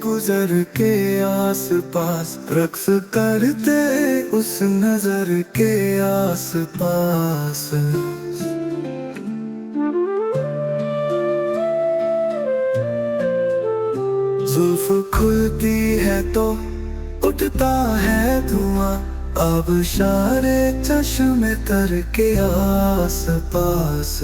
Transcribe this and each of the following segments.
गुजर के आस पास, रक्स करते उस नजर के आस पास। जुल्फ खुलती है तो उठता है धुआं, आबशारे चश्मे तर के आस पास।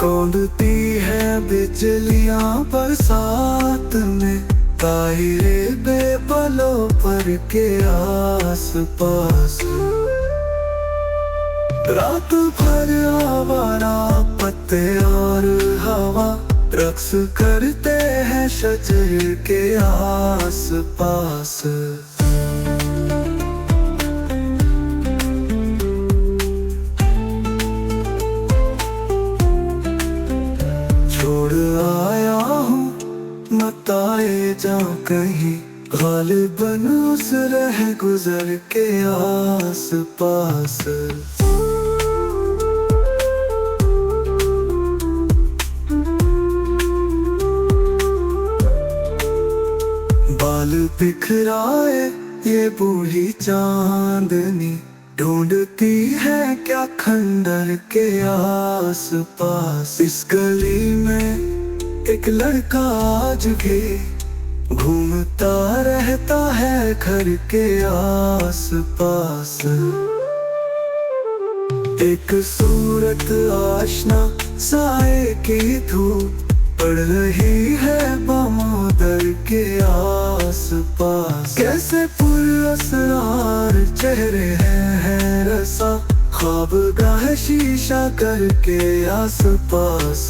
कौंधती है बिजलियां बरसात में, ताहिरे बेपलों पर के आस पास। रात भर आवारा पत्ते और हवा, रक्स करते हैं शजर के आस पास। छोड़ आया हूँ मताए जा कहीं, गालिबन उस रह गुजर के आस पास। बाल बिखराए ये बूढ़ी चांदनी, ढूंढती है क्या खंडर के आस पास। इस गली में एक लड़का आज भी घूमता रहता है घर के आस पास। एक सूरत आशना साए की धूप पड़ रही है बामोदर के आस पास। कैसे पुरअसरार चेहरे हैं रसा, ख्वाबगाह शीशा करके आस पास।